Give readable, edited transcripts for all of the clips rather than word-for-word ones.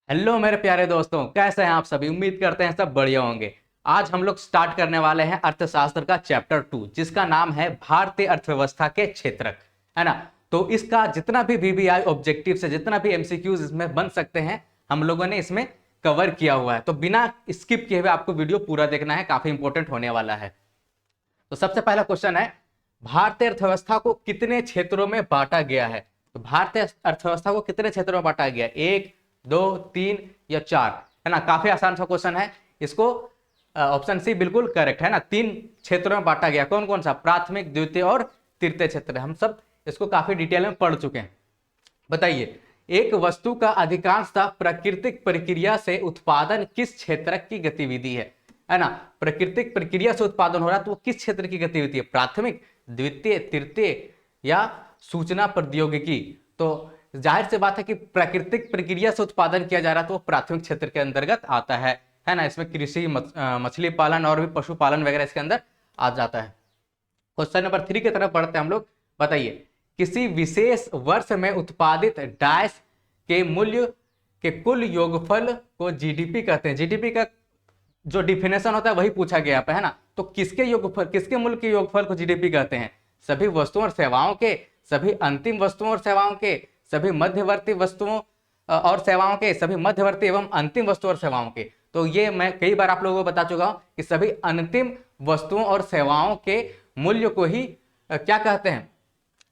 Hello मेरे प्यारे दोस्तों, कैसे हैं आप सभी। उम्मीद करते हैं सब बढ़िया होंगे। आज हम लोग स्टार्ट करने वाले हैं अर्थशास्त्र का चैप्टर 2, जिसका नाम है भारतीय अर्थव्यवस्था के क्षेत्रक, है ना। तो इसका जितना भी वीवीआई ऑब्जेक्टिव से जितना भी एमसीक्यूज इसमें बन सकते हैं, हम लोगों ने इसमें कवर किया हुआ है। तो बिना स्किप किए हुए आपको वीडियो पूरा देखना है, काफी इंपॉर्टेंट होने वाला है। तो सबसे पहला क्वेश्चन है, भारतीय अर्थव्यवस्था को कितने क्षेत्रों में बांटा गया है। तो भारतीय अर्थव्यवस्था को कितने क्षेत्रों में बांटा गया, एक, दो, तीन या चार, है ना। काफी आसान सा क्वेश्चन है। इसको ऑप्शन सी बिल्कुल करेक्ट है ना। तीन क्षेत्रों में बांटा गया। कौन कौन सा, प्राथमिक, द्वितीय और तृतीय क्षेत्र। हम सब इसको काफी डिटेल में पढ़ चुके हैं। बताइए, एक वस्तु का अधिकांशतः प्राकृतिक प्रक्रिया से उत्पादन किस क्षेत्र की गतिविधि है ना। प्राकृतिक प्रक्रिया से उत्पादन हो रहा है तो वो किस क्षेत्र की गतिविधि है, प्राथमिक, द्वितीय, तृतीय या सूचना प्रौद्योगिकी। तो जाहिर सी बात है कि प्राकृतिक प्रक्रिया से उत्पादन किया जा रहा है तो वो प्राथमिक क्षेत्र के अंतर्गत आता है ना। इसमें कृषि, मछली पालन और भी पशुपालन वगैरह इसके अंदर आ जाता है। क्वेश्चन नंबर 3 की तरफ बढ़ते हैं हम लोग। बताइए, किसी विशेष वर्ष में उत्पादित डैश के मूल्य के कुल योगफल को जीडीपी कहते हैं। जीडीपी का जो डिफिनेशन होता है वही पूछा गया है ना। तो किसके योगफल, किसके मूल्य के योगफल को जीडीपी कहते हैं, सभी वस्तुओं और सेवाओं के, सभी अंतिम वस्तुओं और सेवाओं के, सभी मध्यवर्ती वस्तुओं और सेवाओं के, सभी मध्यवर्ती एवं अंतिम वस्तुओं और सेवाओं के। तो ये मैं कई बार आप लोगों को बता चुका हूं कि सभी अंतिम वस्तुओं और सेवाओं के मूल्य को ही क्या कहते हैं,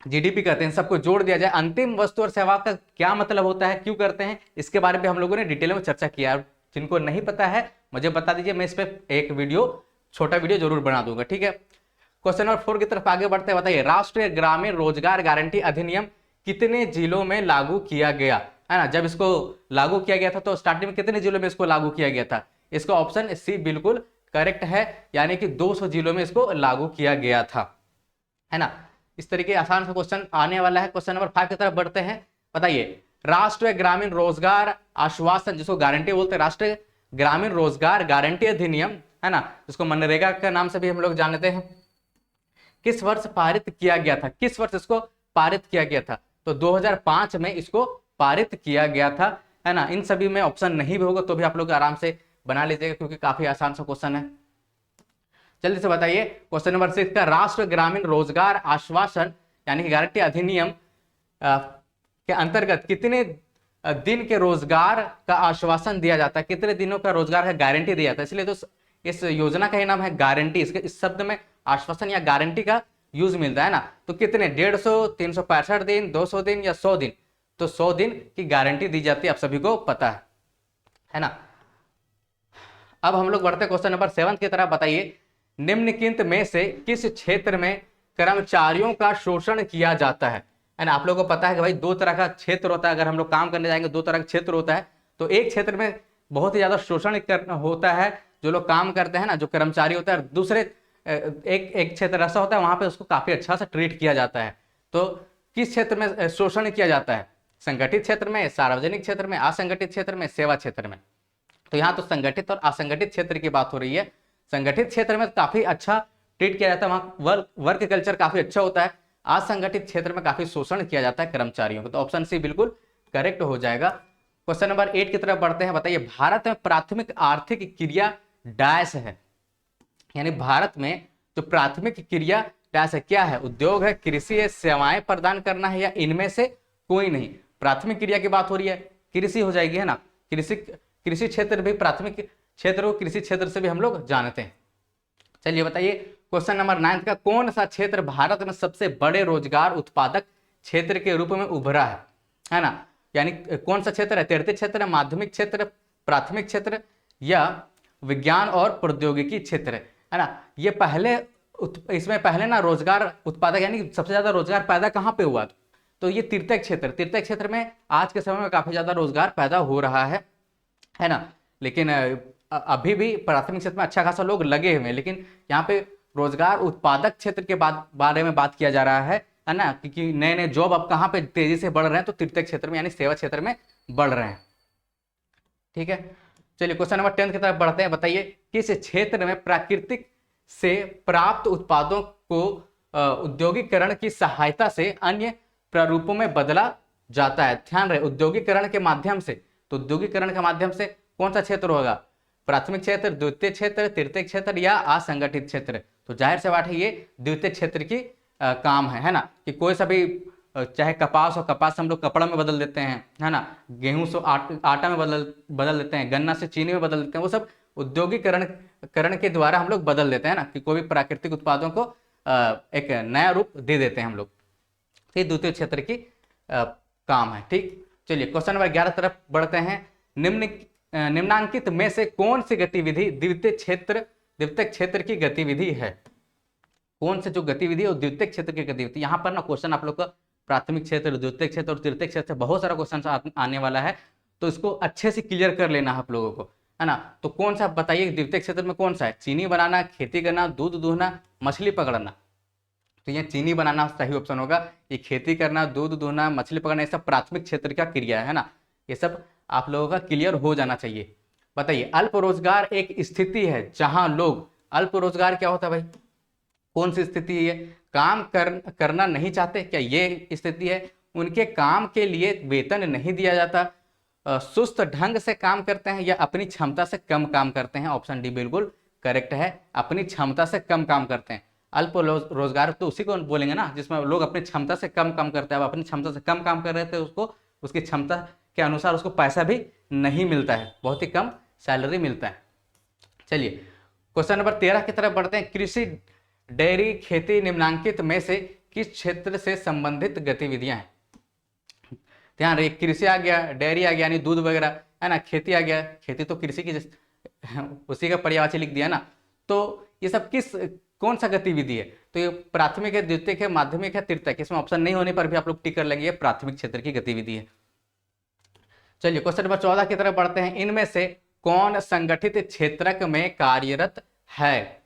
जीडीपी कहते हैं। सबको जोड़ दिया जाए। अंतिम वस्तु और सेवा का क्या मतलब होता है, क्यों करते हैं, इसके बारे में हम लोगों ने डिटेल में चर्चा किया। जिनको नहीं पता है मुझे बता दीजिए, मैं इस पर एक वीडियो, छोटा वीडियो जरूर बना दूंगा, ठीक है। क्वेश्चन नंबर 4 की तरफ आगे बढ़ते हैं। बताइए, राष्ट्रीय ग्रामीण रोजगार गारंटी अधिनियम कितने जिलों में लागू किया गया, है ना। जब इसको लागू किया गया था तो स्टार्टिंग में कितने जिलों में इसको लागू किया गया था। इसका ऑप्शन सी बिल्कुल करेक्ट है, यानी कि 200 जिलों में इसको लागू किया गया था, है ना। इस तरीके आसान सा क्वेश्चन आने वाला है। क्वेश्चन नंबर 5 की तरफ बढ़ते हैं। बताइए, राष्ट्रीय ग्रामीण रोजगार आश्वासन, जिसको गारंटी बोलते हैं, राष्ट्रीय ग्रामीण रोजगार गारंटी अधिनियम, है ना, जिसको मनरेगा के नाम से भी हम लोग जानते हैं, किस वर्ष पारित किया गया था। किस वर्ष इसको पारित किया गया था। तो 2005 में इसको पारित किया गया था, है ना। इन सभी में ऑप्शन नहीं भी होगा तो भी आप लोग आराम से बना लीजिएगा, क्योंकि काफी आसान सा क्वेश्चन है। जल्दी से बताइए, क्वेश्चन नंबर 6 का, राष्ट्रीय ग्रामीण रोजगार आश्वासन यानी कि गारंटी अधिनियम के अंतर्गत कितने दिन के रोजगार का आश्वासन दिया जाता है, कितने दिनों का रोजगार का गारंटी दिया जाता है। इसलिए तो इस योजना का ही नाम है गारंटी। इसके इस शब्द में आश्वासन या गारंटी का यूज मिलता है ना। तो कितने, 150, 365 दिन, 200 दिन या 100 दिन। तो 100 दिन की गारंटी दी जाती है, आप सभी को पता है ना। अब हम लोग बढ़ते क्वेश्चन नंबर 7 की तरफ। बताइए, निम्नलिखित में से किस क्षेत्र में कर्मचारियों का शोषण किया जाता है ना। आप लोगों को पता है कि भाई दो तरह का क्षेत्र होता है। अगर हम लोग काम करने जाएंगे, दो तरह का क्षेत्र होता है। तो एक क्षेत्र में बहुत ही ज्यादा शोषण होता है, जो लोग काम करते हैं ना, जो कर्मचारी होता है। दूसरे एक क्षेत्र ऐसा होता है, वहां पे उसको काफी अच्छा से ट्रीट किया जाता है। तो किस क्षेत्र में शोषण किया जाता है, संगठित क्षेत्र में, सार्वजनिक क्षेत्र में, असंगठित क्षेत्र में, सेवा क्षेत्र में। तो यहाँ तो संगठित और असंगठित क्षेत्र की बात हो रही है। संगठित क्षेत्र में काफी अच्छा ट्रीट किया जाता है, वहाँ वर्क कल्चर काफी अच्छा होता है। असंगठित क्षेत्र में काफी शोषण किया जाता है कर्मचारियों को। तो ऑप्शन सी बिल्कुल करेक्ट हो जाएगा। क्वेश्चन नंबर 8 की तरफ बढ़ते हैं। बताइए, भारत में प्राथमिक आर्थिक क्रिया डैश है, यानी भारत में जो प्राथमिक क्रिया डैश है, क्या है, उद्योग है, कृषि है, सेवाएं प्रदान करना है, या इनमें से कोई नहीं। प्राथमिक क्रिया की बात हो रही है, कृषि हो जाएगी, है ना। कृषि क्षेत्र भी प्राथमिक क्षेत्र को कृषि क्षेत्र से भी हम लोग जानते हैं। चलिए बताइए, क्वेश्चन नंबर 9 का, कौन सा क्षेत्र भारत में सबसे बड़े रोजगार उत्पादक क्षेत्र के रूप में उभरा है ना। यानी कौन सा क्षेत्र है, तृतीय क्षेत्र है, माध्यमिक क्षेत्र, प्राथमिक क्षेत्र या विज्ञान और प्रौद्योगिकी क्षेत्र, है ना। ये पहले, इसमें पहले ना रोजगार उत्पादक यानी सबसे ज्यादा रोजगार पैदा कहाँ पे हुआ, तो ये तृतीय क्षेत्र में आज के समय में काफी ज्यादा रोजगार पैदा हो रहा है ना। लेकिन अभी भी प्राथमिक क्षेत्र में अच्छा खासा लोग लगे हुए हैं, लेकिन यहाँ पे रोजगार उत्पादक क्षेत्र के बारे में बात किया जा रहा है ना, क्योंकि नए नए जॉब अब कहाँ पे तेजी से बढ़ रहे हैं, तो तृतीय क्षेत्र में यानी सेवा क्षेत्र में बढ़ रहे हैं, ठीक है। चलिए क्वेश्चन नंबर 10 की तरफ बढ़ते हैं। बताइए, किस क्षेत्र में प्राकृतिक से प्राप्त उत्पादों को औद्योगिकरण की सहायता से अन्य प्रारूपों में बदला जाता है। ध्यान रहे, औद्योगिकरण के माध्यम से। तो औद्योगिकरण के माध्यम से कौन सा क्षेत्र होगा? प्राथमिक क्षेत्र, द्वितीय क्षेत्र, तृतीय क्षेत्र या असंगठित क्षेत्र? तो जाहिर सी बात है ये द्वितीय क्षेत्र की काम है ना, कि कोई सा भी चाहे कपास हो, कपास हम लोग कपड़ा में बदल देते हैं, है ना, गेहूं से आटा में बदल देते हैं, गन्ना से चीनी में बदल देते हैं, वो सब औद्योगिकरण के द्वारा हम लोग बदल देते हैं ना, कि कोई भी प्राकृतिक उत्पादों को एक नया रूप दे देते हैं हम लोग। तो ये द्वितीय क्षेत्र की काम है। ठीक, चलिए क्वेश्चन नंबर 11 तरफ बढ़ते हैं। निम्नांकित में से कौन सी गतिविधि द्वितीय क्षेत्र की गतिविधि है? कौन से जो गतिविधि है वो द्वितीय क्षेत्र की गतिविधि? यहाँ पर ना क्वेश्चन आप लोग का प्राथमिक क्षेत्र, द्वितीय क्षेत्र और तृतीय क्षेत्र बहुत सारा क्वेश्चन आने वाला है, तो इसको अच्छे से क्लियर कर लेना है आप लोगों को, है ना। तो कौन सा बताइए द्वितीय क्षेत्र में कौन सा है? चीनी बनाना, खेती करना, दूध दूहना, मछली पकड़ना। तो ये चीनी बनाना सही ऑप्शन होगा। ये खेती करना, दूध दूहना, मछली पकड़ना, ये सब प्राथमिक क्षेत्र का क्रिया है ना, ये सब आप लोगों का क्लियर हो जाना चाहिए। बताइए अल्प रोजगार एक स्थिति है जहां लोग, अल्प रोजगार क्या होता है भाई? कौन सी स्थिति है? काम करना नहीं चाहते, क्या ये स्थिति है? उनके काम के लिए वेतन नहीं दिया जाता, सुस्त ढंग से काम करते हैं या अपनी क्षमता से कम काम करते हैं? ऑप्शन डी बिल्कुल करेक्ट है, अपनी क्षमता से कम काम करते हैं। अल्प रोजगार तो उसी को बोलेंगे ना जिसमें लोग अपनी क्षमता से कम काम करते हैं। अब अपनी क्षमता से कम काम कर रहे थे, उसको उसकी क्षमता के अनुसार उसको पैसा भी नहीं मिलता है, बहुत ही कम सैलरी मिलता है। चलिए क्वेश्चन नंबर 13 की तरफ बढ़ते हैं। कृषि, डेयरी, खेती निम्नांकित में से किस क्षेत्र से संबंधित गतिविधियां हैं? ध्यान रखिए, कृषि आ गया, डेयरी आ गया यानी दूध वगैरह, है ना, खेती आ गया, खेती तो कृषि की उसी का पर्यायवाची लिख दिया ना। तो ये सब कौन सा गतिविधि है? तो ये प्राथमिक है, द्वितीयक है, माध्यमिक है, तृतीयक? इसमें ऑप्शन नहीं होने पर भी आप लोग टिक कर लेंगे, ये प्राथमिक क्षेत्र की गतिविधि है। चलिए क्वेश्चन नंबर 14 की तरफ बढ़ते हैं। इनमें से कौन संगठित क्षेत्रक में कार्यरत है?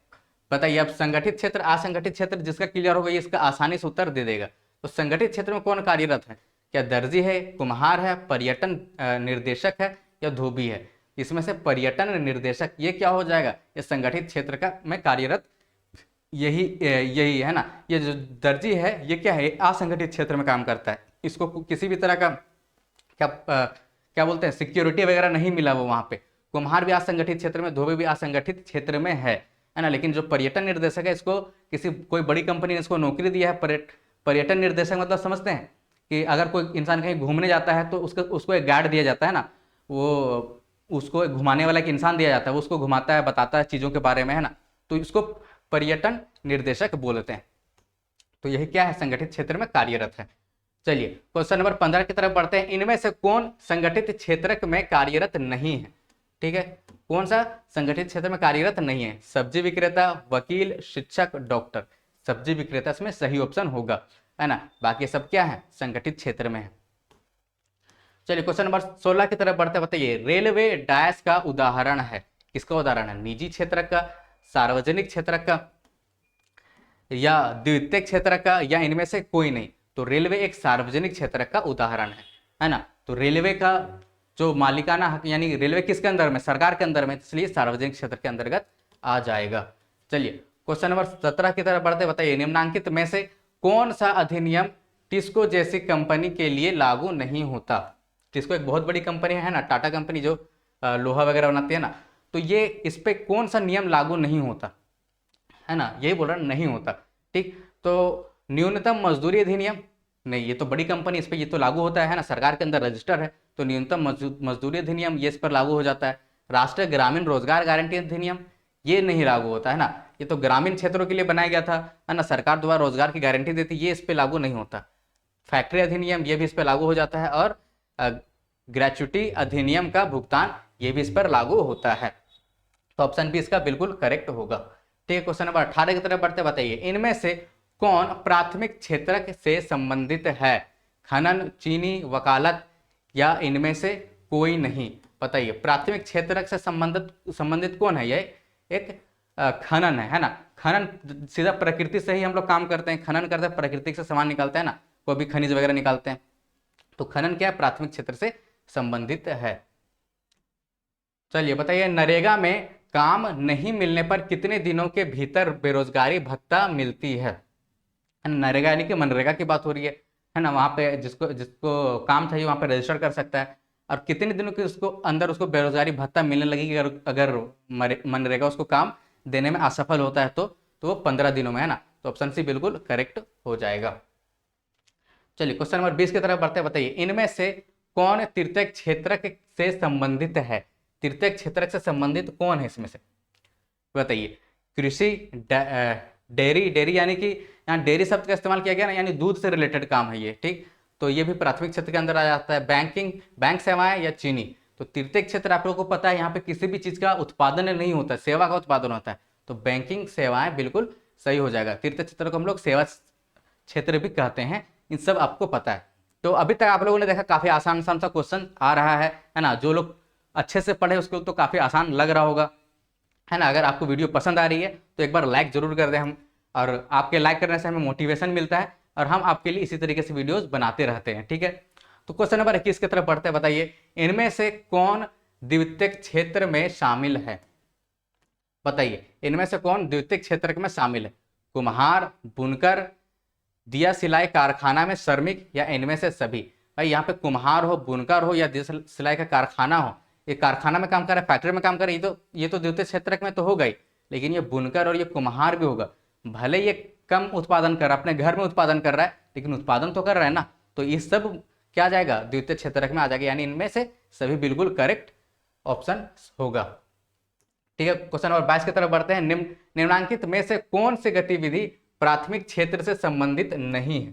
बताइए। अब संगठित क्षेत्र, असंगठित क्षेत्र जिसका क्लियर होगा ये इसका आसानी से उत्तर दे देगा। तो संगठित क्षेत्र में कौन कार्यरत है? क्या दर्जी है, कुम्हार है, पर्यटन निर्देशक है या धोबी है? इसमें से पर्यटन निर्देशक ये क्या हो जाएगा? ये संगठित क्षेत्र का में कार्यरत यही है ना। ये जो दर्जी है ये क्या है? असंगठित क्षेत्र में काम करता है, इसको किसी भी तरह का क्या बोलते हैं सिक्योरिटी वगैरह नहीं मिला वो वहाँ पे। कुम्हार भी असंगठित क्षेत्र में, धोबी भी असंगठित क्षेत्र में है ना। लेकिन जो पर्यटन निर्देशक है इसको कोई बड़ी कंपनी ने इसको नौकरी दिया है। पर्यटन निर्देशक मतलब समझते हैं कि अगर कोई इंसान कहीं घूमने जाता है तो उसको एक गाइड दिया जाता है ना, वो उसको घुमाने वाला एक इंसान दिया जाता है, वो उसको घुमाता है, बताता है चीज़ों के बारे में, है ना। तो इसको पर्यटन निर्देशक बोलते हैं। तो यही क्या है? संगठित क्षेत्र में कार्यरत है। चलिए क्वेश्चन नंबर 15 की तरफ बढ़ते हैं। इनमें से कौन संगठित क्षेत्र में कार्यरत नहीं है? ठीक है, कौन सा संगठित क्षेत्र में कार्यरत नहीं है? सब्जी विक्रेता, वकील, शिक्षक, डॉक्टर। सब्जी विक्रेता इसमें सही ऑप्शन होगा, है ना। बाकी सब क्या है? संगठित क्षेत्र में है। चलिए क्वेश्चन नंबर 16 की तरफ बढ़ते बताइए। रेलवे डैश का उदाहरण है? किसका उदाहरण है? निजी क्षेत्र का, सार्वजनिक क्षेत्र का या द्वितीय क्षेत्र का या इनमें से कोई नहीं? तो रेलवे एक सार्वजनिक क्षेत्र का उदाहरण है ना। तो रेलवे का जो मालिकाना हक, यानी रेलवे किसके अंदर में? सरकार के अंदर में, इसलिए सार्वजनिक क्षेत्र के अंतर्गत आ जाएगा। चलिए क्वेश्चन नंबर 17 की तरफ बढ़ते बताइए। निम्नांकित में से कौन सा अधिनियम टिस्को जैसी कंपनी के लिए लागू नहीं होता? टिस्को एक बहुत बड़ी कंपनी है ना, टाटा कंपनी जो लोहा वगैरह बनाती है ना, तो ये इस पे कौन सा नियम लागू नहीं होता है ना, यही बोल रहा नहीं होता। ठीक, तो न्यूनतम मजदूरी अधिनियम नहीं, ये तो बड़ी कंपनी, इस पर ये तो लागू होता है ना, सरकार के अंदर रजिस्टर है, तो न्यूनतम मजदूरी अधिनियम ये इस पर लागू हो जाता है। राष्ट्रीय ग्रामीण रोजगार गारंटी अधिनियम ये नहीं लागू होता है ना, ये तो ग्रामीण क्षेत्रों के लिए बनाया गया था, है ना, सरकार द्वारा रोजगार की गारंटी देती, ये इस पर लागू नहीं होता। फैक्ट्री अधिनियम ये भी इस पर लागू हो जाता है और ग्रेच्युटी अधिनियम का भुगतान ये भी इस पर लागू होता है। तो ऑप्शन बी इसका बिल्कुल करेक्ट होगा। ठीक है, क्वेश्चन नंबर 18 की तरफ बढ़ते बताइए। इनमें से कौन प्राथमिक क्षेत्र से संबंधित है? खनन, चीनी, वकालत या इनमें से कोई नहीं? बताइए प्राथमिक क्षेत्र से संबंधित कौन है? ये एक खनन है ना। खनन सीधा प्रकृति से ही हम लोग काम करते हैं, खनन करते हैं, प्रकृति से सामान निकालते हैं ना, कोई भी खनिज वगैरह निकालते हैं, तो खनन क्या है? प्राथमिक क्षेत्र से संबंधित है। चलिए बताइए, नरेगा में काम नहीं मिलने पर कितने दिनों के भीतर बेरोजगारी भत्ता मिलती है? नरेगा यानी कि मनरेगा की बात हो रही है ना। वहाँ पे जिसको काम चाहिए वहाँ पे रजिस्टर कर सकता है और कितने दिनों के उसको अंदर उसको बेरोजगारी भत्ता मिलने लगेगी अगर अगर मनरेगा उसको काम देने में असफल होता है तो वो 15 दिनों में, है ना। तो ऑप्शन सी बिल्कुल करेक्ट हो जाएगा। चलिए क्वेश्चन नंबर 20 की तरफ बढ़ते हैं। बताइए इनमें से कौन तृतीयक क्षेत्रक से संबंधित है? तृतीयक क्षेत्रक से संबंधित कौन है इसमें से? बताइए। कृषि, डेयरी, डेयरी यानी कि यहाँ डेयरी शब्द का इस्तेमाल किया गया ना, यानी दूध से रिलेटेड काम है ये, ठीक। तो ये भी प्राथमिक क्षेत्र के अंदर आ जाता है। बैंकिंग, बैंक सेवाएं या चीनी। तो तृतीयक क्षेत्र आप लोगों को पता है यहाँ पे किसी भी चीज का उत्पादन नहीं होता, सेवा का उत्पादन होता है। तो बैंकिंग सेवाएं बिल्कुल सही हो जाएगा। तृतीयक क्षेत्र को हम लोग सेवा क्षेत्र भी कहते हैं, इन सब आपको पता है। तो अभी तक आप लोगों ने देखा काफी आसान आसान सा क्वेश्चन आ रहा है ना। जो लोग अच्छे से पढ़े उसको तो काफी आसान लग रहा होगा, है ना। अगर आपको वीडियो पसंद आ रही है तो एक बार लाइक जरूर कर दें हम, और आपके लाइक करने से हमें मोटिवेशन मिलता है और हम आपके लिए इसी तरीके से वीडियोस बनाते रहते हैं, ठीक है। तो क्वेश्चन नंबर 21 की तरफ बढ़ते हैं। बताइए इनमें से कौन द्वितीयक क्षेत्र में शामिल है? बताइए इनमें से कौन द्वितीयक क्षेत्र में शामिल है? कुम्हार, बुनकर, दिया सिलाई कारखाना में श्रमिक, या इनमें से सभी? भाई यहाँ पे कुम्हार हो, बुनकर हो या दिया सिलाई का कारखाना हो, ये कारखाना में काम कर रहा है, फैक्ट्री में काम कर रहा है, ये तो द्वितीय क्षेत्र में तो होगा ही, लेकिन ये बुनकर और ये कुम्हार भी होगा। भले ये कम उत्पादन कर रहा है, अपने घर में उत्पादन कर रहा है, लेकिन उत्पादन तो कर रहा है ना। तो ये सब क्या जाएगा? द्वितीय क्षेत्र में आ जाएगा, यानी इनमें से सभी बिल्कुल करेक्ट ऑप्शन होगा, ठीक है। क्वेश्चन नंबर 22 की तरफ बढ़ते हैं। निम्नांकित में से कौन सी गतिविधि प्राथमिक क्षेत्र से संबंधित नहीं है?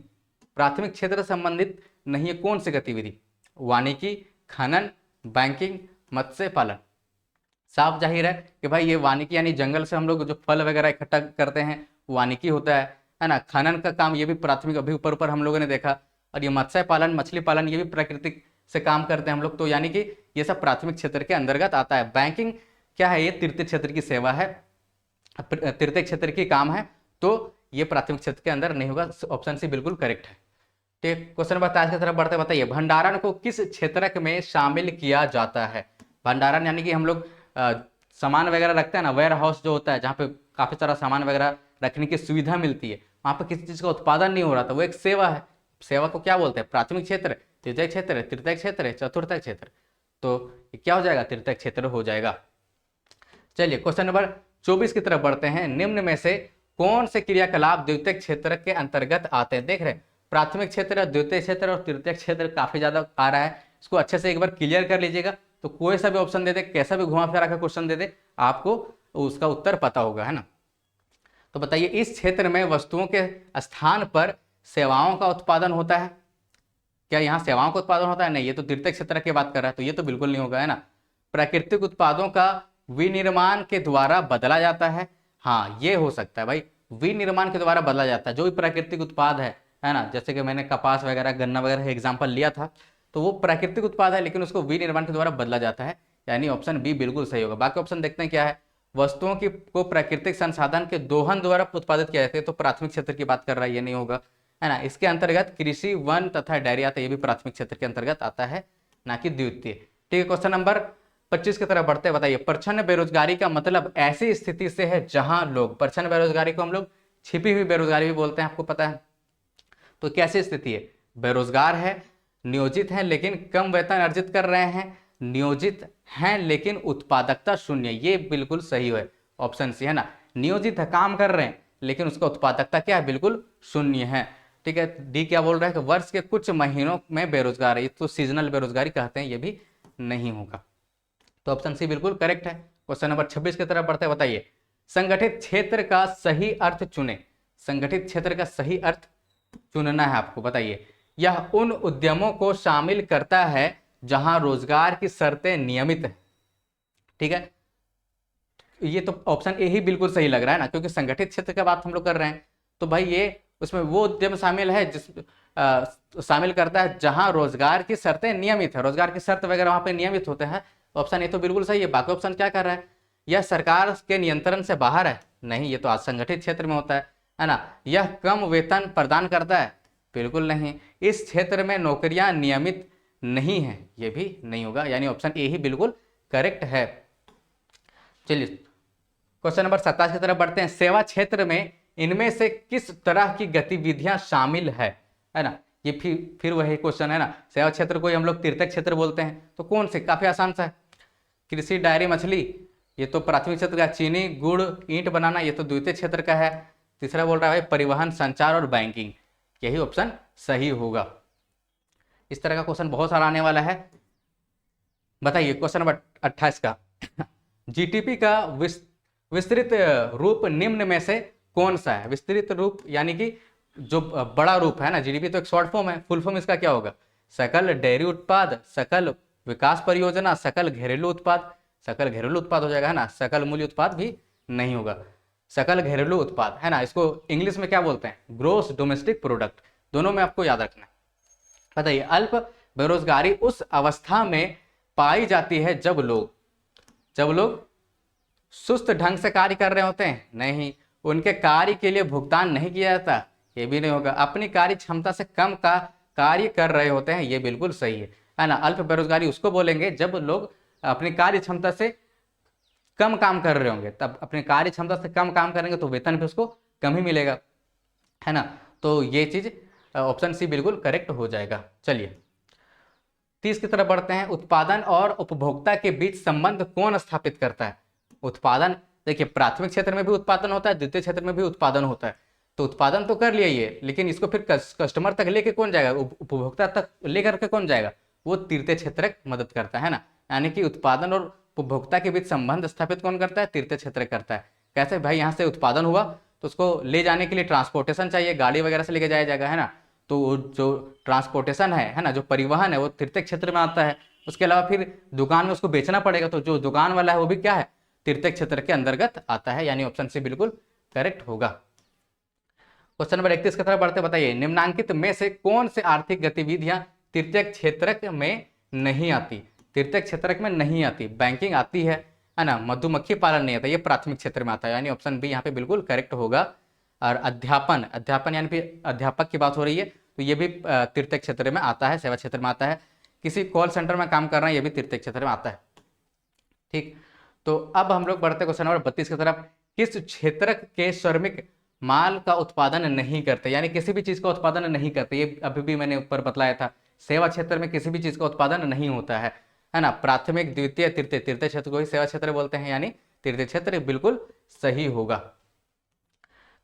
प्राथमिक क्षेत्र से संबंधित नहीं है कौन सी गतिविधि? वानिकी, खनन, बैंकिंग, मत्स्य पालन। साफ जाहिर है कि भाई ये वानिकी यानी जंगल से हम लोग जो फल वगैरह इकट्ठा करते हैं वानिकी होता है ना। खनन का काम ये भी प्राथमिक, अभी ऊपर ऊपर हम लोगों ने देखा। और ये मत्स्य पालन, मछली पालन, ये भी प्राकृतिक से काम करते हैं हम लोग, तो यानी कि ये सब प्राथमिक क्षेत्र के अंतर्गत आता है। बैंकिंग क्या है? ये तृतीय क्षेत्र की सेवा है, तृतीय क्षेत्र की काम है, तो ये प्राथमिक क्षेत्र के अंदर नहीं होगा। ऑप्शन सी बिल्कुल करेक्ट है, ठीक। क्वेश्चन नंबर 23 की तरफ बढ़ते। बताइए भंडारण को किस क्षेत्रक में शामिल किया जाता है? भंडारण यानी कि हम लोग सामान वगैरह रखते हैं ना, वेयर हाउस जो होता है जहाँ पे काफी सारा सामान वगैरह रखने की सुविधा मिलती है, वहां पर किसी चीज का उत्पादन नहीं हो रहा था, वो एक सेवा है। सेवा को क्या बोलते हैं? प्राथमिक क्षेत्र, द्वितीय क्षेत्र, तृतीय क्षेत्र, चतुर्थ क्षेत्र। तो क्या हो जाएगा? तृतीय क्षेत्र हो जाएगा। चलिए क्वेश्चन नंबर 24 की तरफ बढ़ते हैं। निम्न में से कौन से क्रियाकलाप द्वितीय क्षेत्र के अंतर्गत आते हैं? देख रहे हैं प्राथमिक क्षेत्र, द्वितीय क्षेत्र और तृतीय क्षेत्र काफी ज्यादा आ रहा है। इसको अच्छे से एक बार क्लियर कर लीजिएगा, तो कोई सा भी ऑप्शन दे दे, कैसा भी घुमा फिरा कर क्वेश्चन दे दे, आपको उसका उत्तर पता होगा, है ना। तो बताइए इस क्षेत्र में वस्तुओं के स्थान पर सेवाओं का उत्पादन होता है? क्या यहाँ सेवाओं का उत्पादन होता है? नहीं, ये तो तृतीय क्षेत्र की बात कर रहा है, तो ये तो बिल्कुल नहीं होगा, है ना। प्राकृतिक उत्पादों का विनिर्माण के द्वारा बदला जाता है? हाँ ये हो सकता है भाई, विनिर्माण के द्वारा बदला जाता है। जो भी प्राकृतिक उत्पाद है ना, जैसे कि मैंने कपास वगैरह, गन्ना वगैरह एग्जाम्पल लिया था, तो वो प्राकृतिक उत्पाद है लेकिन उसको विनिर्माण के द्वारा बदला जाता है, यानी ऑप्शन बी बिल्कुल सही होगा। बाकी ऑप्शन देखते हैं क्या है। वस्तुओं की को प्राकृतिक संसाधन के दोहन द्वारा उत्पादित किया जाता है, तो प्राथमिक क्षेत्र की बात कर रहा है, ये नहीं होगा, है ना। इसके अंतर्गत कृषि, वन तथा डेयरी आता है, ये भी प्राथमिक क्षेत्र के अंतर्गत आता है, ना कि द्वितीय, ठीक है। क्वेश्चन नंबर 25 की तरफ बढ़ते हैं। बताइए प्रच्छन्न बेरोजगारी का मतलब ऐसी स्थिति से है जहां लोग, प्रच्छन्न बेरोजगारी को हम लोग छिपी हुई बेरोजगारी भी बोलते हैं, आपको पता है। तो कैसी स्थिति है? बेरोजगार है, नियोजित है लेकिन कम वेतन अर्जित कर रहे हैं, नियोजित हैं लेकिन उत्पादकता शून्य, ये बिल्कुल सही है, ऑप्शन सी, है ना। नियोजित है, काम कर रहे हैं, लेकिन उसका उत्पादकता क्या है? बिल्कुल शून्य है, ठीक है। डी क्या बोल रहा है कि वर्ष के कुछ महीनों में बेरोजगार है, तो सीजनल बेरोजगारी कहते हैं, ये भी नहीं होगा। तो ऑप्शन सी बिल्कुल करेक्ट है। क्वेश्चन नंबर 26 की तरफ बढ़ते हैं। बताइए संगठित क्षेत्र का सही अर्थ चुने। संगठित क्षेत्र का सही अर्थ चुनना है आपको। बताइए यह उन उद्यमों को शामिल करता है जहां रोजगार की शर्तें नियमित है, ठीक है। ये तो ऑप्शन ए ही बिल्कुल सही लग रहा है ना, क्योंकि संगठित क्षेत्र की बात हम लोग कर रहे हैं, तो भाई ये उसमें वो उद्यम शामिल है जिस शामिल करता है जहां रोजगार की शर्तें नियमित है, रोजगार की शर्त वगैरह वहां पे नियमित होते हैं। ऑप्शन ए तो बिल्कुल सही है। बाकी ऑप्शन क्या कर रहा है? यह सरकार के नियंत्रण से बाहर है, नहीं, ये तो असंगठित क्षेत्र में होता है ना। यह कम वेतन प्रदान करता है, बिल्कुल नहीं। इस क्षेत्र में नौकरियां नियमित नहीं है, ये भी नहीं होगा, यानी ऑप्शन ए ही बिल्कुल करेक्ट है। चलिए क्वेश्चन नंबर 27 की तरफ बढ़ते हैं। सेवा क्षेत्र में इनमें से किस तरह की गतिविधियां शामिल है ना। ये फिर वही क्वेश्चन है ना, सेवा क्षेत्र को ही हम लोग तृतीयक क्षेत्र बोलते हैं। तो कौन से, काफी आसान सा है। कृषि, डायरी, मछली, ये तो प्राथमिक क्षेत्र का। चीनी, गुड़, ईंट बनाना, ये तो द्वितीय क्षेत्र का है। तीसरा बोल रहा है भाई परिवहन, संचार और बैंकिंग, यही ऑप्शन सही होगा। इस तरह का क्वेश्चन बहुत सारा आने वाला है। बताइए क्वेश्चन नंबर 28 का जीडीपी का विस्तृत रूप निम्न में से कौन सा है? विस्तृत रूप यानी कि जो बड़ा रूप है ना, जीडीपी तो एक शॉर्ट फॉर्म है, फुल फॉर्म इसका क्या होगा? सकल डेयरी उत्पाद, सकल विकास परियोजना, सकल घरेलू उत्पाद। सकल घरेलू उत्पाद हो जाएगा है ना, सकल मूल्य उत्पाद भी नहीं होगा। सकल घरेलू उत्पाद है ना, इसको इंग्लिश में क्या बोलते हैं? Gross domestic product. दोनों में आपको याद रखना है। बताइए अल्प बेरोजगारी उस अवस्था में पाई जाती है जब लोग सुस्त ढंग से कार्य कर रहे होते हैं, नहीं, उनके कार्य के लिए भुगतान नहीं किया जाता, ये भी नहीं होगा। अपनी कार्य क्षमता से कम का कार्य कर रहे होते हैं, ये बिल्कुल सही है ना। अल्प बेरोजगारी उसको बोलेंगे जब लोग अपनी कार्य क्षमता से कम काम कर रहे होंगे, तब अपनी कार्य क्षमता से कम काम करेंगे तो वेतन भी उसको कम ही मिलेगा, है ना। तो ये चीज ऑप्शन सी बिल्कुल करेक्ट हो जाएगा। चलिए 30 की तरफ बढ़ते हैं। उत्पादन और उपभोक्ता के बीच संबंध कौन स्थापित करता है? उत्पादन, देखिए प्राथमिक क्षेत्र में भी उत्पादन होता है, द्वितीय क्षेत्र में भी उत्पादन होता है। तो उत्पादन तो कर लिया ये, लेकिन इसको फिर कस्टमर तक लेके कौन जाएगा? उपभोक्ता तक लेकर के कौन जाएगा? वो तृतीय क्षेत्र मदद करता है ना। यानी कि उत्पादन और उपभोक्ता के बीच संबंध स्थापित कौन करता है? तृतीय क्षेत्र करता है। कैसे भाई? यहाँ से उत्पादन हुआ तो उसको ले जाने के लिए ट्रांसपोर्टेशन चाहिए, गाड़ी वगैरह से लेके जाया जाएगा, है ना। तो जो ट्रांसपोर्टेशन है ना, जो परिवहन है, वो तृतीय क्षेत्र में आता है। उसके अलावा फिर दुकान में उसको बेचना पड़ेगा, तो जो दुकान वाला है वो भी क्या है? तृतीय क्षेत्र के अंतर्गत आता है, यानी ऑप्शन सी बिल्कुल करेक्ट होगा। क्वेश्चन नंबर 31 की तरफ बढ़ते, बताइए निम्नांकित में से कौन से आर्थिक गतिविधियां तृतीय क्षेत्र में नहीं आती? तृतीय क्षेत्र में नहीं आती, बैंकिंग आती है ना, मधुमक्खी पालन नहीं आता, ये प्राथमिक क्षेत्र में आता है, यानी ऑप्शन बी यहाँ पे बिल्कुल करेक्ट होगा। और अध्यापन यानी फिर अध्यापक की बात हो रही है, तो ये भी तृतीय क्षेत्र में आता है, सेवा क्षेत्र में आता है। किसी कॉल सेंटर में काम करना, ये भी तृतीय क्षेत्र में आता है। ठीक, तो अब हम लोग बढ़ते क्वेश्चन नंबर 32 की तरफ। किस क्षेत्र के श्रमिक माल का उत्पादन नहीं करते, यानी किसी भी चीज का उत्पादन नहीं करते? ये अभी भी मैंने ऊपर बतलाया था, सेवा क्षेत्र में किसी भी चीज का उत्पादन नहीं होता है ना। प्राथमिक, द्वितीय, तृतीय क्षेत्र को ही सेवा क्षेत्र बोलते हैं, यानी तृतीय क्षेत्र बिल्कुल सही होगा।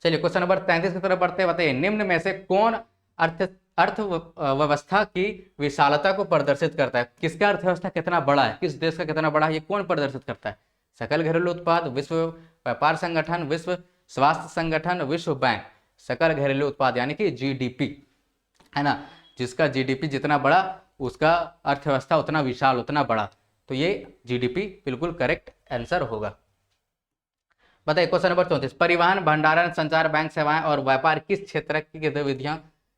चलिए क्वेश्चन नंबर 33 की तरफ बढ़ते हैं। बताइए निम्न में से कौन अर्थव्यवस्था की विशालता को प्रदर्शित करता है? किसका अर्थव्यवस्था कितना बड़ा है, किस देश का कितना बड़ा है, ये कौन प्रदर्शित करता है? सकल घरेलू उत्पाद, विश्व व्यापार संगठन, विश्व स्वास्थ्य संगठन, विश्व बैंक। सकल घरेलू उत्पाद यानी कि जीडीपी, है ना। जिसका जीडीपी जितना बड़ा, उसका अर्थव्यवस्था उतना विशाल, उतना बड़ा। तो ये जीडीपी बिल्कुल करेक्ट आंसर होगा। बताइए क्वेश्चन नंबर 34। परिवहन, भंडारण, संचार, बैंक सेवाएं और व्यापार किस क्षेत्र की गतिविधियों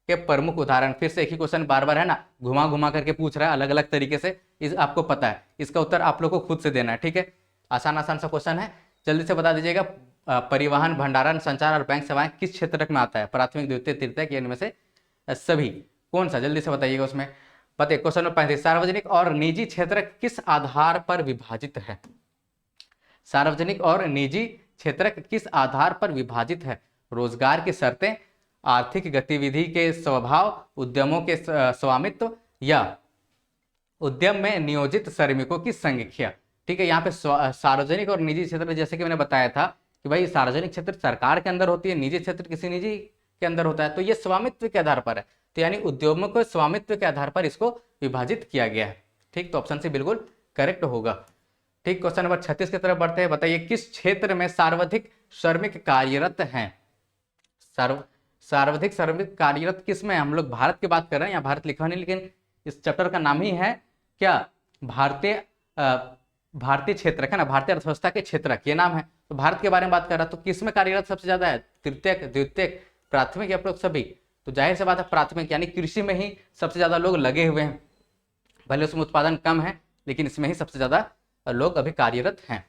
के प्रमुख उदाहरण? फिर से एक ही क्वेश्चन बार बार है ना, घुमा घुमा करके पूछ रहा है अलग अलग तरीके से। इस आपको पता है, इसका उत्तर आप लोग को खुद से देना है, ठीक है। आसान सा क्वेश्चन है, जल्दी से बता दीजिएगा। परिवहन, भंडारण, संचार और बैंक सेवाएं किस क्षेत्र में आता है? प्राथमिक, द्वितीय, तृतीय, इनमें से सभी कौन सा? जल्दी से बताइएगा उसमें। बताइए क्वेश्चन नंबर 35। सार्वजनिक और निजी क्षेत्र किस आधार पर विभाजित है? सार्वजनिक और निजी क्षेत्र किस आधार पर विभाजित है? रोजगार की शर्तें, आर्थिक गतिविधि के स्वभाव, उद्यमों के स्वामित्व, या उद्यम में नियोजित श्रमिकों की संख्या। ठीक है, यहाँ पे सार्वजनिक और निजी क्षेत्र, जैसे कि मैंने बताया था कि भाई सार्वजनिक क्षेत्र सरकार के अंदर होती है, निजी क्षेत्र किसी निजी के अंदर होता है, तो ये स्वामित्व के आधार पर है। तो यानी उद्योगों को स्वामित्व के आधार पर इसको विभाजित किया गया है। ठीक, तो ऑप्शन सी बिल्कुल करेक्ट होगा। ठीक, क्वेश्चन नंबर 36 की तरफ बढ़ते हैं। बताइए किस क्षेत्र में सर्वाधिक श्रमिक कार्यरत हैं? सर्वाधिक श्रमिक कार्यरत किस में? हम लोग भारत की बात कर रहे हैं, यहाँ भारत लिखा नहीं, लेकिन इस चैप्टर का नाम ही है क्या? भारतीय क्षेत्र है ना, भारतीय अर्थव्यवस्था के क्षेत्र, ये नाम है। तो भारत के बारे में बात कर रहा है, तो किस में कार्यरत सबसे ज्यादा है? तृतीयक, द्वितीयक, प्राथमिक, या लोग सभी? तो जाहिर सी बात है प्राथमिक, यानी कृषि में ही सबसे ज्यादा लोग लगे हुए हैं। भले उसमें उत्पादन कम है, लेकिन इसमें ही सबसे ज्यादा लोग अभी कार्यरत हैं।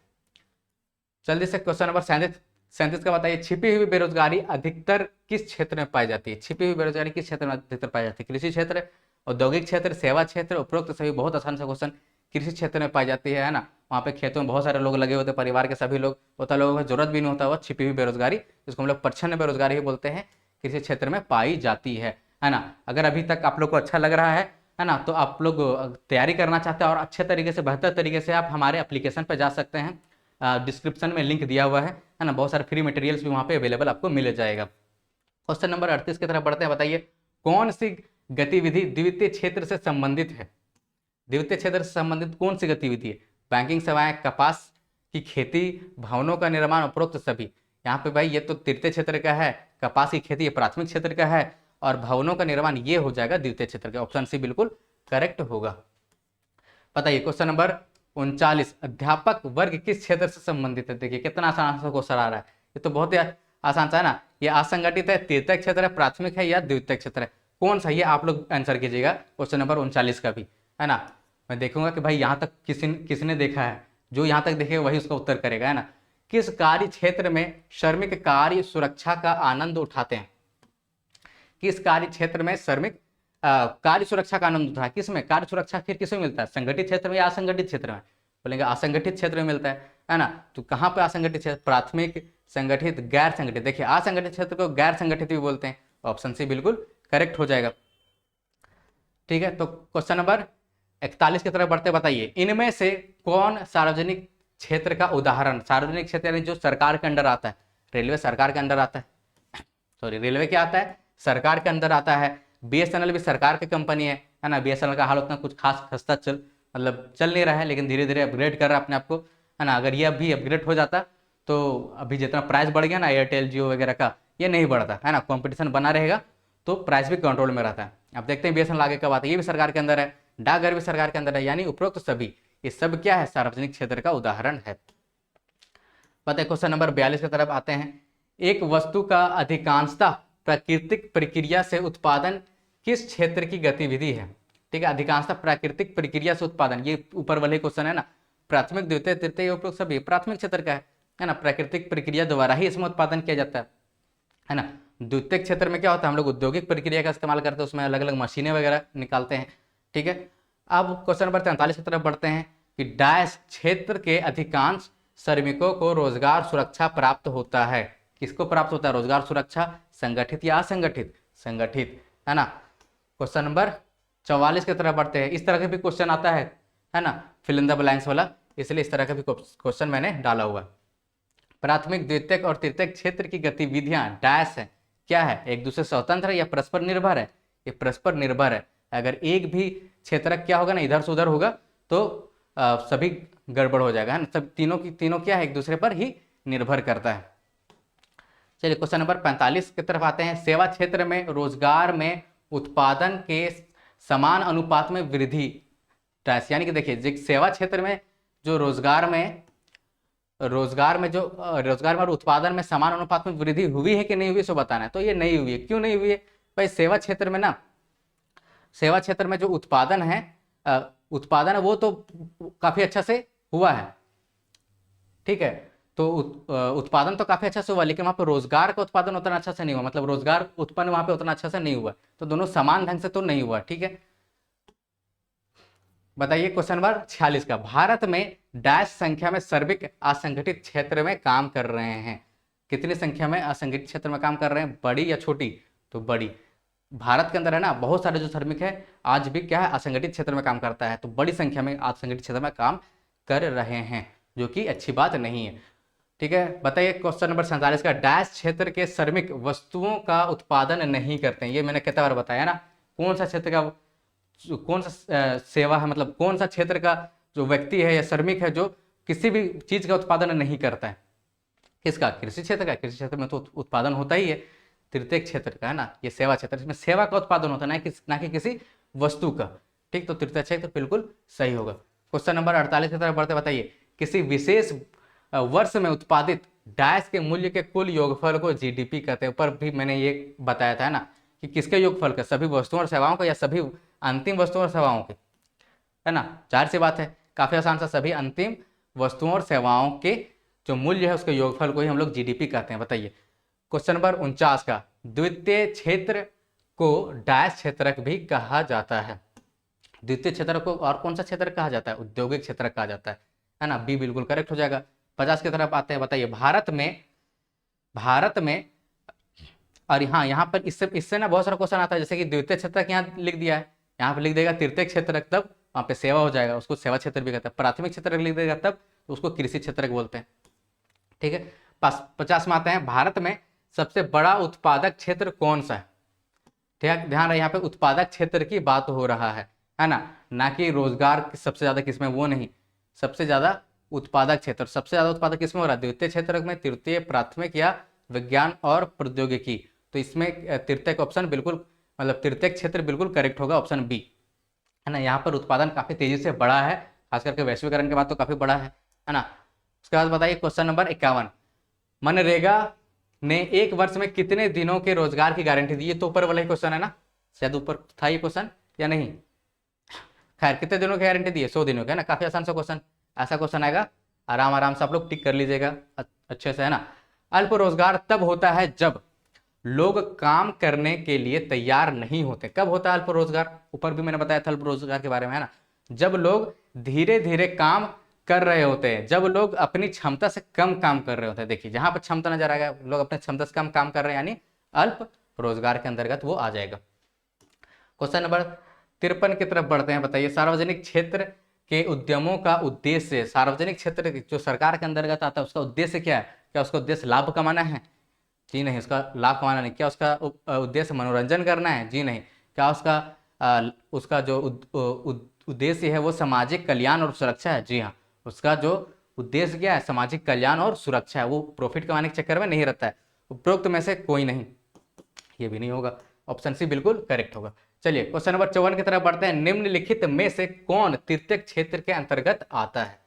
जल्दी से क्वेश्चन नंबर 37 का बताइए। छिपी हुई बेरोजगारी अधिकतर किस क्षेत्र में पाई जाती है? छिपी हुई बेरोजगारी किस क्षेत्र में अधिकतर पाई जाती है? कृषि क्षेत्र, औद्योगिक क्षेत्र, सेवा क्षेत्र, उपरोक्त सभी। बहुत आसान सा क्वेश्चन, कृषि क्षेत्र में पाई जाती है ना। वहाँ पे खेतों में बहुत सारे लोग लगे होते हैं, परिवार के सभी लोग होता, लोगों को जरूरत भी नहीं होता। वो छिपी हुई बेरोजगारी, जिसको हम लोग प्रच्छन्न बेरोजगारी भी बोलते हैं, कृषि क्षेत्र में पाई जाती है है ना। अगर अभी तक आप लोग को अच्छा लग रहा है ना, तो आप लोग तैयारी करना चाहते हैं और अच्छे तरीके से, बेहतर तरीके से, आप हमारे एप्लीकेशन पर जा सकते हैं। डिस्क्रिप्शन में लिंक दिया हुआ है ना। बहुत सारे फ्री मटेरियल्स भी वहाँ पे अवेलेबल आपको मिल जाएगा। क्वेश्चन नंबर 38 की तरफ बढ़ते हैं। बताइए कौन सी गतिविधि द्वितीय क्षेत्र से संबंधित है? द्वितीय क्षेत्र से संबंधित कौन सी गतिविधि है? बैंकिंग सेवाएं, कपास की खेती, भवनों का निर्माण, उपरोक्त सभी। यहाँ पे भाई ये तो तृतीय क्षेत्र का है, कपास की खेती ये प्राथमिक क्षेत्र का है, और भवनों का निर्माण ये हो जाएगा द्वितीय क्षेत्र का। ऑप्शन सी बिल्कुल करेक्ट होगा। बताइए क्वेश्चन नंबर 39, अध्यापक वर्ग किस क्षेत्र से संबंधित है? देखिए कितना आसान सा क्वेश्चन आ रहा है, ये तो बहुत ही आसान सा है ना। ये असंगठित है, तृतीय क्षेत्र है, प्राथमिक है या द्वितीय क्षेत्र है? कौन सा? ये आप लोग आंसर कीजिएगा क्वेश्चन नंबर 39 का भी, है ना। मैं देखूंगा कि भाई यहाँ तक किसने देखा है, जो यहाँ तक देखेगा वही उसका उत्तर करेगा, है ना। किस कार्य क्षेत्र में श्रमिक कार्य सुरक्षा का आनंद उठाते हैं? किस कार्य क्षेत्र में श्रमिक कार्य सुरक्षा का आनंद उठाए? किसमें कार्य सुरक्षा फिर किसमें मिलता है? संगठित क्षेत्र में या असंगठित क्षेत्र में? बोलेंगे असंगठित क्षेत्र में मिलता है ना। तो कहाँ पे असंगठित क्षेत्र? प्राथमिक, संगठित, गैर संगठित। देखिए असंगठित क्षेत्र को गैर संगठित भी बोलते हैं। ऑप्शन सी बिल्कुल करेक्ट हो जाएगा। ठीक है, तो क्वेश्चन नंबर 41 की तरफ बढ़ते। बताइए इनमें से कौन सार्वजनिक क्षेत्र का उदाहरण? सार्वजनिक क्षेत्र यानी जो सरकार के अंडर आता है। रेलवे सरकार के अंडर आता है, सॉरी रेलवे क्या आता है? सरकार के अंदर आता है। बीएसएनएल भी सरकार की कंपनी है ना। बीएसएनएल का हाल उतना कुछ खास खस्ता चल नहीं रहा है, लेकिन धीरे धीरे अपग्रेड कर रहा है अपने आप को, है ना। अगर ये अभी अपग्रेड हो जाता तो अभी जितना प्राइस बढ़ गया ना एयरटेल जियो वगैरह का, ये नहीं बढ़ता, है ना। कॉम्पिटिशन बना रहेगा तो प्राइस भी कंट्रोल में रहता है। अब देखते हैं बीएसएनएल आगे कब आता है। ये भी सरकार के अंदर है, डाकघर भी सरकार के अंदर है, यानी उपरोक्त सभी ये सब क्या है? सार्वजनिक क्षेत्र का उदाहरण है। बताइए क्वेश्चन नंबर 42 की तरफ आते हैं। एक वस्तु का अधिकांशतः प्राकृतिक प्रक्रिया से उत्पादन किस क्षेत्र की गतिविधि है? ठीक है, अधिकांशतः प्राकृतिक प्रक्रिया से उत्पादन, ये ऊपर वाले क्वेश्चन है ना। प्राथमिक, द्वितीय, तृतीय, उपरोक्त सभी प्राथमिक क्षेत्र का है ना। प्राकृतिक प्रक्रिया द्वारा ही इसमें उत्पादन किया जाता है ना। द्वितीय क्षेत्र में क्या होता है? हम लोग औद्योगिक प्रक्रिया का इस्तेमाल करते हैं, उसमें अलग अलग मशीनें वगैरह निकालते हैं। ठीक है, अब क्वेश्चन नंबर 43 की तरफ बढ़ते हैं कि डैश क्षेत्र के अधिकांश श्रमिकों को रोजगार सुरक्षा प्राप्त होता है। किसको प्राप्त होता है रोजगार सुरक्षा? संगठित या असंगठित? संगठित, है ना। क्वेश्चन नंबर 44 की तरफ बढ़ते हैं। इस तरह का भी क्वेश्चन आता है ना, फिल इन द ब्लैंक्स वाला, इसलिए इस तरह का भी क्वेश्चन मैंने डाला हुआ। प्राथमिक, द्वितीयक और तृतीयक क्षेत्र की गतिविधियां डैश है, क्या है? एक दूसरे से स्वतंत्र है या परस्पर निर्भर है? ये परस्पर निर्भर है। अगर एक भी क्षेत्रक क्या होगा ना, इधर से उधर होगा तो सभी गड़बड़ हो जाएगा, है ना। सब तीनों क्या है? एक दूसरे पर ही निर्भर करता है। चलिए क्वेश्चन नंबर 45 की तरफ आते हैं। सेवा क्षेत्र में रोजगार में उत्पादन के समान अनुपात में वृद्धि डैश, यानी कि देखिए सेवा क्षेत्र में जो रोजगार में और उत्पादन में समान अनुपात में वृद्धि हुई है कि नहीं हुई, सो बताना है। तो ये नहीं हुई है। क्यों नहीं हुई है भाई? सेवा क्षेत्र में ना, सेवा क्षेत्र में जो उत्पादन है वो तो काफी अच्छा से हुआ है, ठीक है। तो उत्पादन तो काफी अच्छा से हुआ, लेकिन वहां पर रोजगार का उत्पादन उतना अच्छा से नहीं हुआ, मतलब रोजगार उत्पन्न वहां पे उतना अच्छा से नहीं हुआ। तो दोनों समान ढंग से तो नहीं हुआ, ठीक है। बताइए क्वेश्चन नंबर 46 का। भारत में डैश संख्या में श्रमिक असंगठित क्षेत्र में काम कर रहे हैं। कितनी संख्या में असंगठित क्षेत्र में काम कर रहे हैं? बड़ी या छोटी? तो बड़ी। भारत के अंदर है ना बहुत सारे जो श्रमिक है आज भी क्या है? असंगठित क्षेत्र में काम करता है। तो बड़ी संख्या में असंगठित क्षेत्र में काम कर रहे हैं, जो कि अच्छी बात नहीं है, ठीक है। बताइए क्वेश्चन नंबर 47 का। डैश क्षेत्र के श्रमिक वस्तुओं का उत्पादन नहीं करते हैं। ये मैंने कितने बार बताया ना। कौन सा क्षेत्र का कौन सा सेवा है, मतलब कौन सा क्षेत्र का जो व्यक्ति है या श्रमिक है जो किसी भी चीज का उत्पादन नहीं करता है? किसका? कृषि क्षेत्र का। कृषि क्षेत्र में तो उत्पादन होता ही है। तृतीय क्षेत्र का है ना, ये सेवा क्षेत्र, इसमें सेवा का उत्पादन होता है, ना कि किसी वस्तु का, ठीक। तो तृतीय क्षेत्र बिल्कुल सही होगा। क्वेश्चन नंबर 48 की तरफ बढ़ते। बताइए किसी विशेष वर्ष में उत्पादित डैश के मूल्य के कुल योगफल को जीडीपी कहते हैं। ऊपर भी मैंने ये बताया था ना कि किसके योगफल का? सभी वस्तुओं और सेवाओं का या सभी अंतिम वस्तुओं और सेवाओं के, है ना। जाहिर सी बात है, काफी आसान सा, सभी अंतिम वस्तुओं और सेवाओं के जो मूल्य है उसके योगफल को ही हम लोग जीडीपी कहते हैं। बताइए क्वेश्चन नंबर 49 का। द्वितीय क्षेत्र को डैश क्षेत्रक भी कहा जाता है। द्वितीय क्षेत्र को और कौन सा क्षेत्र कहा जाता है? औद्योगिक क्षेत्र कहा जाता है ना। बी बिल्कुल करेक्ट हो जाएगा। 50 की तरफ आते हैं। बताइए भारत में और हाँ, यहाँ पर इससे इससे ना बहुत सारा क्वेश्चन आता है, जैसे कि द्वितीय क्षेत्रक यहाँ लिख दिया है, यहाँ पे लिख देगा तृतीय क्षेत्रक, तब वहाँ पे सेवा हो जाएगा, उसको सेवा क्षेत्र भी कहते हैं। प्राथमिक क्षेत्रक लिख देगा तब तो उसको कृषि क्षेत्रक बोलते हैं। ठीक है, 50 में आते हैं, भारत में सबसे बड़ा उत्पादक क्षेत्र कौन सा है? ध्यान रहे, यहाँ पे उत्पादक क्षेत्र की बात हो रहा है ना कि रोजगार सबसे ज्यादा किसमें, वो नहीं, सबसे ज्यादा उत्पादक क्षेत्र। सबसे ज्यादा उत्पादक किसमें हो रहा है? द्वितीय क्षेत्रक में, तृतीय, प्राथमिक या विज्ञान और प्रौद्योगिकी। तो इसमें तृतीय ऑप्शन बिल्कुल, मतलब तृतीय क्षेत्र बिल्कुल करेक्ट होगा, ऑप्शन बी, है ना। यहाँ पर उत्पादन काफी तेजी से बढ़ा है, खास करके वैश्वीकरण के बाद तो काफी बड़ा है ना। उसके बाद बताइए क्वेश्चन नंबर 51, मनरेगा ने एक वर्ष में कितने दिनों के रोजगार की गारंटी दी? ये तो ऊपर वाला ही क्वेश्चन है ना, शायद ऊपर था ये क्वेश्चन या नहीं। खैर, कितने दिनों की गारंटी दी है? 100 दिनों की, है ना। काफी आसान सा क्वेश्चन, ऐसा क्वेश्चन आएगा, आराम आराम से आप लोग टिक कर लीजिएगा अच्छे से, है ना। अल्प रोजगार तब होता है जब लोग काम करने के लिए तैयार नहीं होते। कब होता है अल्प रोजगार? ऊपर भी मैंने बताया था अल्प रोजगार के बारे में, है ना। जब लोग धीरे धीरे काम कर रहे होते हैं, जब लोग अपनी क्षमता से कम काम कर रहे होते हैं। देखिए जहां पर क्षमता नजर आ गया, लोग अपनी क्षमता से कम काम कर रहे हैं, यानी अल्प रोजगार के अंतर्गत वो आ जाएगा। क्वेश्चन नंबर 53 की तरफ बढ़ते हैं। बताइए, सार्वजनिक क्षेत्र के उद्यमों का उद्देश्य, सार्वजनिक क्षेत्र जो सरकार के अंतर्गत आता है उसका उद्देश्य क्या है? क्या उसका उद्देश्य लाभ कमाना है? जी नहीं, उसका लाभ कमाना नहीं। क्या उसका उद्देश्य मनोरंजन करना है? जी नहीं। क्या उसका जो उद्देश्य है वो सामाजिक कल्याण और सुरक्षा है? जी हाँ, उसका जो उद्देश्य क्या है? सामाजिक कल्याण और सुरक्षा है, वो प्रॉफिट कमाने के चक्कर में नहीं रहता है। उपरोक्त में से कोई नहीं, ये भी नहीं होगा, ऑप्शन सी बिल्कुल करेक्ट होगा। चलिए क्वेश्चन नंबर 54 की तरफ बढ़ते हैं। निम्नलिखित में से कौन तृतीय क्षेत्र के अंतर्गत आता है?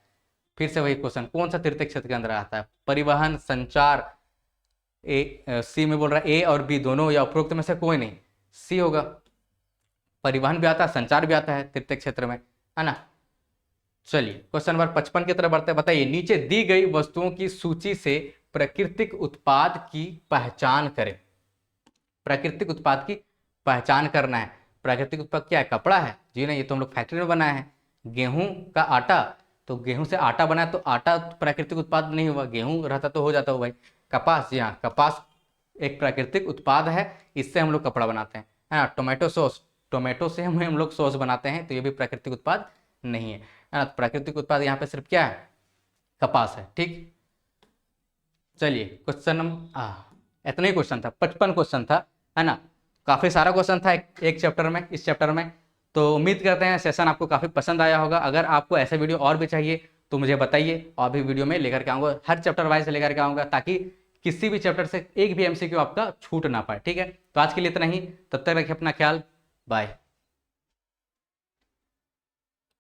फिर से वही क्वेश्चन, कौन सा तृतीय क्षेत्र के अंदर आता है? परिवहन, संचार, सी में बोल रहा है ए और बी दोनों, या उपरोक्त में से कोई नहीं? सी होगा, परिवहन भी आता है, संचार भी आता है तृतीय क्षेत्र में, है ना। चलिए क्वेश्चन नंबर 55 की तरफ बढ़ते हैं। बताइए, नीचे दी गई वस्तुओं की सूची से प्राकृतिक उत्पाद की पहचान करें। प्राकृतिक उत्पाद की पहचान करना है। प्राकृतिक उत्पाद क्या है? कपड़ा है? जी नहीं, ये तो हम लोग फैक्ट्री में बनाए हैं। गेहूं का आटा, तो गेहूं से आटा बना तो आटा प्राकृतिक उत्पाद नहीं हुआ, गेहूं रहता तो हो जाता हो भाई। कपास, जी हाँ, कपास एक प्राकृतिक उत्पाद है, इससे हम लोग कपड़ा बनाते हैं, है ना। टोमेटो सॉस, टोमेटो से हम लोग सॉस बनाते हैं, तो ये भी प्राकृतिक उत्पाद नहीं है ना। प्राकृतिक उत्पाद यहाँ पे सिर्फ क्या है? कपास है। ठीक, चलिए क्वेश्चन नंबर, इतना ही क्वेश्चन था, 55 क्वेश्चन था, है ना। काफी सारा क्वेश्चन था एक चैप्टर में, इस चैप्टर में। तो उम्मीद करते हैं सेशन आपको काफी पसंद आया होगा। अगर आपको ऐसे वीडियो और भी चाहिए तो मुझे बताइए, और भी वीडियो में लेकर के आऊंगा, हर चैप्टर वाइज लेकर के आऊंगा, ताकि किसी भी चैप्टर से एक भी एमसीक्यू आपका छूट ना पाए। ठीक है, तो आज के लिए इतना ही, तब तक रखिए अपना ख्याल, बाय।